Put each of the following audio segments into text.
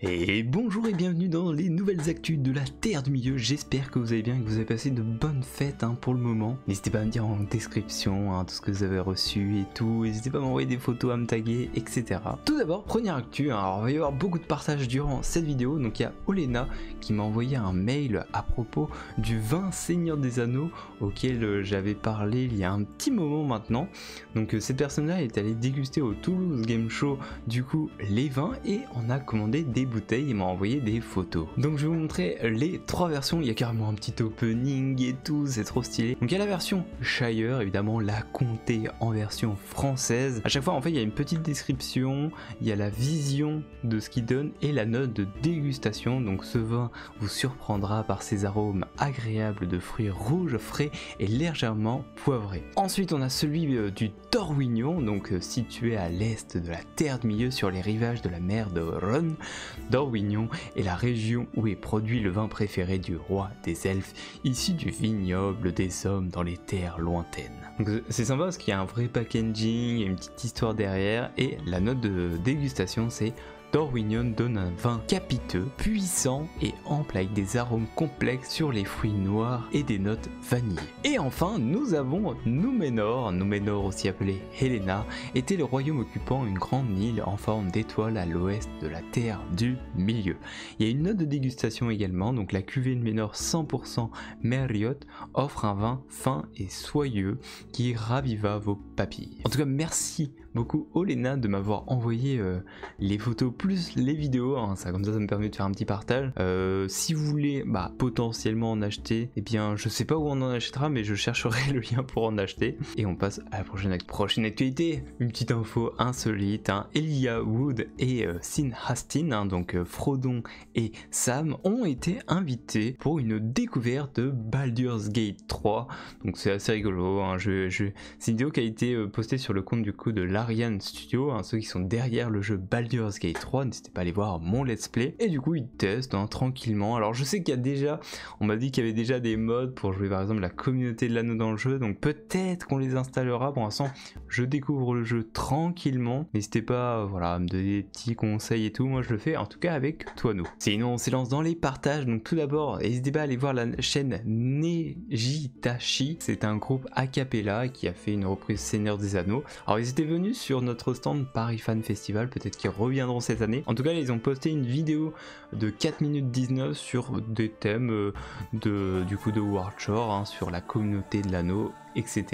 Et bonjour et bienvenue dans les nouvelles actus de la Terre du Milieu. J'espère que vous allez bien et que vous avez passé de bonnes fêtes pour le moment. N'hésitez pas à me dire en description tout ce que vous avez reçu et tout. N'hésitez pas à m'envoyer des photos, à me taguer, etc. Tout d'abord, première actu, alors il va y avoir beaucoup de partages durant cette vidéo. Donc il y a Olena qui m'a envoyé un mail à propos du vin Seigneur des Anneaux auquel j'avais parlé il y a un petit moment maintenant. Donc cette personne-là est allée déguster au Toulouse Game Show du coup les vins et on a commandé des bouteilles et m'a envoyé des photos. Donc je vais vous montrer les trois versions, il y a carrément un petit opening et tout, c'est trop stylé. Donc il y a la version Shire, évidemment la comté en version française. À chaque fois en fait il y a une petite description, il y a la vision de ce qu'il donne et la note de dégustation. Donc ce vin vous surprendra par ses arômes agréables de fruits rouges, frais et légèrement poivrés. Ensuite on a celui du Dorwignon, donc situé à l'est de la Terre du Milieu sur les rivages de la mer de Rhône. Dorwignon est la région où est produit le vin préféré du roi des elfes, issu du vignoble des hommes dans les terres lointaines. Donc c'est sympa parce qu'il y a un vrai packaging, il y a une petite histoire derrière et la note de dégustation c'est Dorwignon donne un vin capiteux, puissant et ample avec des arômes complexes sur les fruits noirs et des notes vanillées. Et enfin, nous avons Númenor. Númenor, aussi appelé Helena, était le royaume occupant une grande île en forme d'étoile à l'ouest de la Terre du Milieu. Il y a une note de dégustation également, donc la cuvée Númenor 100% Merriot offre un vin fin et soyeux qui raviva vos papilles. En tout cas, merci beaucoup Olena de m'avoir envoyé les photos plus les vidéos, ça comme ça me permet de faire un petit partage. Si vous voulez potentiellement en acheter, eh bien je sais pas où on en achètera mais je chercherai le lien pour en acheter. Et on passe à la prochaine actualité, une petite info insolite. Elijah Wood et Sean Astin, donc Frodon et Sam, ont été invités pour une découverte de Baldur's Gate 3. Donc c'est assez rigolo, c'est une vidéo qui a été postée sur le compte du coup de Larian Studio, ceux qui sont derrière le jeu Baldur's Gate 3, n'hésitez pas à aller voir mon let's play. Et du coup ils testent tranquillement. Alors je sais qu'il y a déjà, on m'a dit qu'il y avait déjà des mods pour jouer par exemple la communauté de l'anneau dans le jeu, donc peut-être qu'on les installera. Pour l'instant je découvre le jeu tranquillement, n'hésitez pas à me donner des petits conseils et tout, moi je le fais en tout cas avec Toano. Sinon on s'élance dans les partages. Donc tout d'abord n'hésitez pas à aller voir la chaîne Nejitashi, c'est un groupe a cappella qui a fait une reprise Seigneur des Anneaux. Alors ils étaient venus sur notre stand Paris Fan Festival, peut-être qu'ils reviendront cette année. En tout cas ils ont posté une vidéo de 4 minutes 19 sur des thèmes de World Shore, sur la communauté de l'anneau, etc.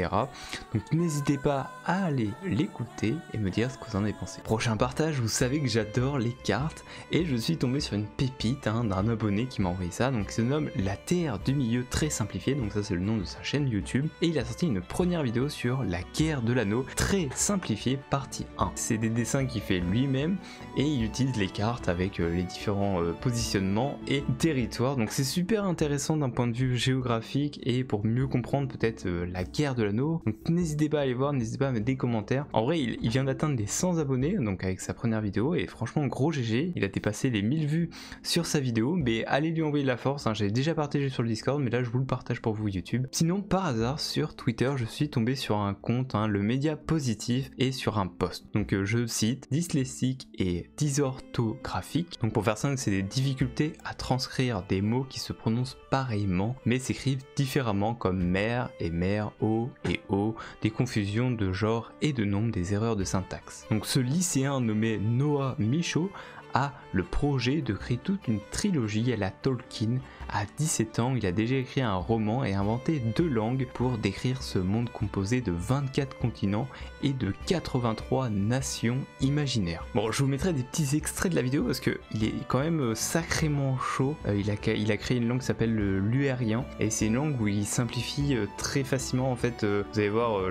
Donc n'hésitez pas à aller l'écouter et me dire ce que vous en avez pensé. Prochain partage, vous savez que j'adore les cartes et je suis tombé sur une pépite d'un abonné qui m'a envoyé ça. Donc il se nomme La Terre du Milieu très simplifié, donc ça c'est le nom de sa chaîne YouTube, et il a sorti une première vidéo sur la guerre de l'anneau très simplifiée partie 1. C'est des dessins qu'il fait lui-même et il utilise les cartes avec les différents positionnements et territoires. Donc c'est super intéressant d'un point de vue géographique et pour mieux comprendre peut-être la guerre de l'anneau. Donc n'hésitez pas à aller voir, n'hésitez pas à mettre des commentaires. En vrai il vient d'atteindre les 100 abonnés donc avec sa première vidéo et franchement gros GG, il a dépassé les 1000 vues sur sa vidéo, mais allez lui envoyer de la force, j'avais déjà partagé sur le Discord mais là je vous le partage pour vous YouTube. Sinon par hasard sur Twitter je suis tombé sur un compte, le média positif, et sur un post. Donc je cite: dyslexique et dysorthographique. Donc pour faire simple c'est des difficultés à transcrire des mots qui se prononcent pareillement mais s'écrivent différemment comme mère et mère, O et O, des confusions de genre et de nombre, des erreurs de syntaxe. Donc ce lycéen nommé Noah Michaud a le projet de créer toute une trilogie à la Tolkien. À 17 ans, il a déjà écrit un roman et inventé 2 langues pour décrire ce monde composé de 24 continents et de 83 nations imaginaires. Bon, je vous mettrai des petits extraits de la vidéo parce que il est quand même sacrément chaud. Il a créé une langue qui s'appelle le luérien et c'est une langue où il simplifie très facilement en fait. Vous allez voir,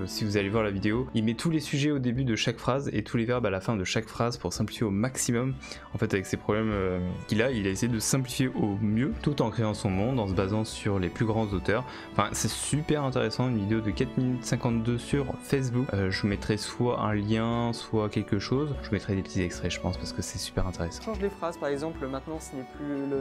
si vous allez voir la vidéo, il met tous les sujets au début de chaque phrase et tous les verbes à la fin de chaque phrase pour simplifier au maximum. En fait, avec ses problèmes qu'il a, il a essayé de simplifier au mieux tout en créant son monde, en se basant sur les plus grands auteurs. Enfin, c'est super intéressant, une vidéo de 4 minutes 52 sur Facebook. Je vous mettrai soit un lien, soit quelque chose. Je vous mettrai des petits extraits, je pense, parce que c'est super intéressant. Change les phrases, par exemple, maintenant ce n'est plus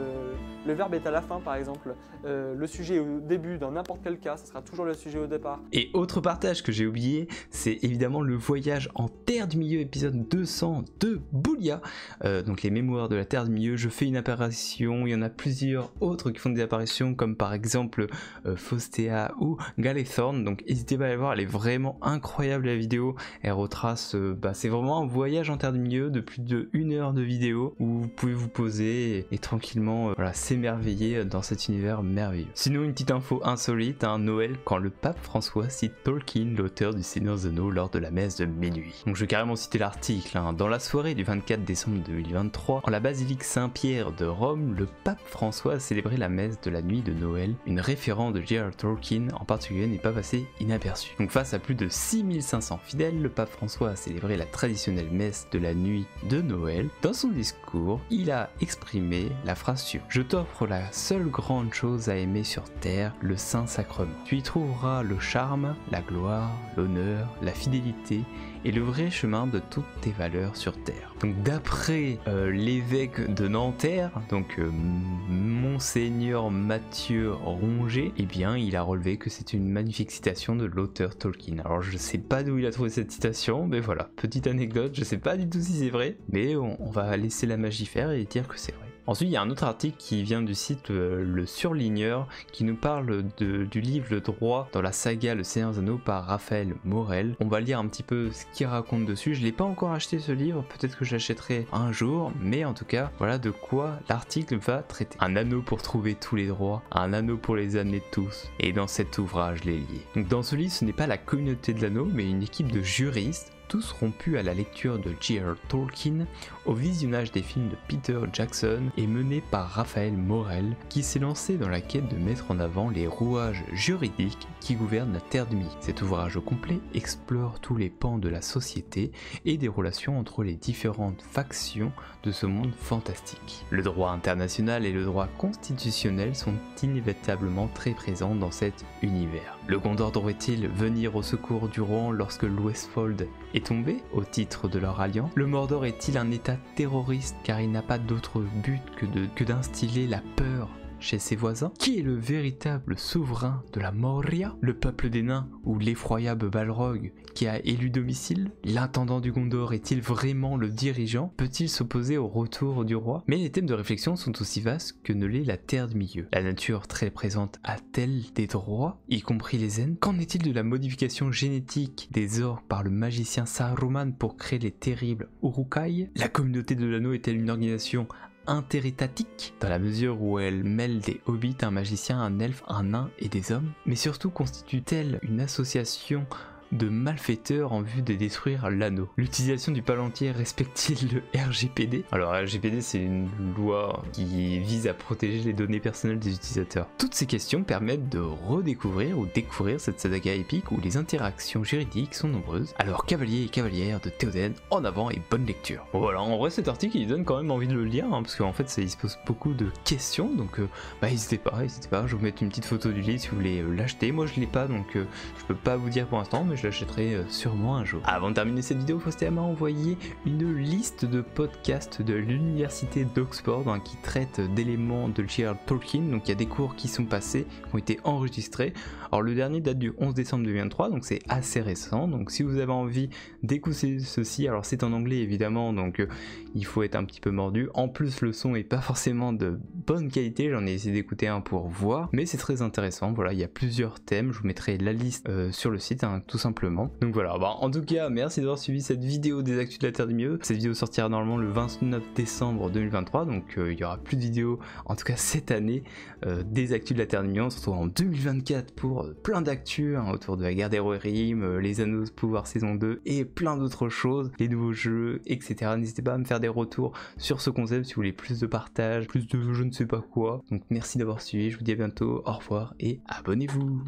le verbe est à la fin, par exemple. Le sujet est au début, dans n'importe quel cas, ça sera toujours le sujet au départ. Et autre partage que j'ai oublié, c'est évidemment le voyage en Terre du Milieu, épisode 200 de Boulia. donc les mémoires de la Terre du Milieu, je fais une apparition, il y en a plusieurs autres qui font des apparitions comme par exemple Faustea ou Galethorn, donc n'hésitez pas à aller voir, elle est vraiment incroyable la vidéo, elle retrace, c'est vraiment un voyage en Terre du Milieu de plus de 1 heure de vidéo où vous pouvez vous poser et tranquillement s'émerveiller dans cet univers merveilleux. Sinon une petite info insolite, Noël, quand le pape François cite Tolkien, l'auteur du Seigneur des Anneaux, lors de la messe de minuit. Donc je vais carrément citer l'article, dans la soirée du 24 décembre 2023, en la basilique Saint-Pierre de Rome, le pape François a célébré la messe de la nuit de Noël. Une référence de J.R.R. Tolkien en particulier n'est pas passée inaperçue. Donc face à plus de 6500 fidèles, le pape François a célébré la traditionnelle messe de la nuit de Noël. Dans son discours, il a exprimé la phrase suivante: je t'offre la seule grande chose à aimer sur terre, le Saint-Sacrement. Tu y trouveras le charme, la gloire, l'honneur, la fidélité et le vrai chemin de toutes tes valeurs sur terre. Donc d'après l'évêque de Nanterre, donc Monseigneur Mathieu Ronget, eh bien il a relevé que c'est une magnifique citation de l'auteur Tolkien. Alors je sais pas d'où il a trouvé cette citation, mais voilà, petite anecdote, je sais pas du tout si c'est vrai, mais on va laisser la magie faire et dire que c'est vrai. Ensuite, il y a un autre article qui vient du site Le Surligneur qui nous parle du livre Le Droit dans la saga Le Seigneur des Anneaux par Raphaël Morel. On va lire un petit peu ce qu'il raconte dessus. Je ne l'ai pas encore acheté ce livre, peut-être que je l'achèterai un jour, mais en tout cas, voilà de quoi l'article va traiter. Un anneau pour trouver tous les droits, un anneau pour les amener tous, et dans cet ouvrage les lier. Donc dans ce livre, ce n'est pas la communauté de l'anneau, mais une équipe de juristes, tous rompus à la lecture de J.R.R. Tolkien, au visionnage des films de Peter Jackson et mené par Raphaël Morel, qui s'est lancé dans la quête de mettre en avant les rouages juridiques qui gouvernent la Terre du Milieu. Cet ouvrage complet explore tous les pans de la société et des relations entre les différentes factions de ce monde fantastique. Le droit international et le droit constitutionnel sont inévitablement très présents dans cet univers. Le Gondor devrait-il venir au secours du Rohan lorsque l'Westfold est tombé au titre de leur alliance? Le Mordor est-il un état terroriste car il n'a pas d'autre but que d'instiller la peur chez ses voisins? Qui est le véritable souverain de la Moria? Le peuple des nains ou l'effroyable Balrog qui a élu domicile? L'intendant du Gondor est-il vraiment le dirigeant? Peut-il s'opposer au retour du roi? Mais les thèmes de réflexion sont aussi vastes que ne l'est la Terre du Milieu. La nature très présente a-t-elle des droits, y compris les Ents? Qu'en est-il de la modification génétique des orques par le magicien Saruman pour créer les terribles Uruk-hai? La communauté de l'anneau est-elle une organisation interétatique, dans la mesure où elle mêle des hobbits, un magicien, un elfe, un nain et des hommes? Mais surtout constitue-t-elle une association de malfaiteurs en vue de détruire l'anneau? L'utilisation du Palantir respecte-t-il le RGPD? Alors RGPD, c'est une loi qui vise à protéger les données personnelles des utilisateurs. Toutes ces questions permettent de redécouvrir ou découvrir cette saga épique où les interactions juridiques sont nombreuses. Alors cavaliers et cavalières de Théoden, en avant et bonne lecture. Voilà, en vrai cet article il donne quand même envie de le lire, parce qu'en fait il se pose beaucoup de questions, donc n'hésitez pas, je vais vous mettre une petite photo du livre si vous voulez l'acheter. Moi je l'ai pas, donc je peux pas vous dire pour l'instant, mais je l'achèterai sûrement un jour. Avant de terminer cette vidéo, Faustea m'a envoyé une liste de podcasts de l'université d'Oxford qui traite d'éléments de J.R.R. Tolkien. Donc il y a des cours qui sont passés, qui ont été enregistrés. Alors le dernier date du 11 décembre 2023, donc c'est assez récent. Donc si vous avez envie d'écouter ceci, alors c'est en anglais évidemment, donc il faut être un petit peu mordu. En plus le son est pas forcément de bonne qualité, j'en ai essayé d'écouter un pour voir, mais c'est très intéressant. Voilà, il y a plusieurs thèmes, je vous mettrai la liste sur le site, tout simplement. Donc voilà, en tout cas, merci d'avoir suivi cette vidéo des actus de la Terre du Milieu. Cette vidéo sortira normalement le 29 décembre 2023, donc il y aura plus de vidéos, en tout cas cette année, des actus de la Terre du Milieu. On se retrouve en 2024 pour plein d'actus autour de la guerre des Rohirrim, les Anneaux de Pouvoir saison 2 et plein d'autres choses, les nouveaux jeux, etc. N'hésitez pas à me faire des retours sur ce concept si vous voulez plus de partage, plus de je ne sais pas quoi. Donc merci d'avoir suivi, je vous dis à bientôt, au revoir et abonnez-vous.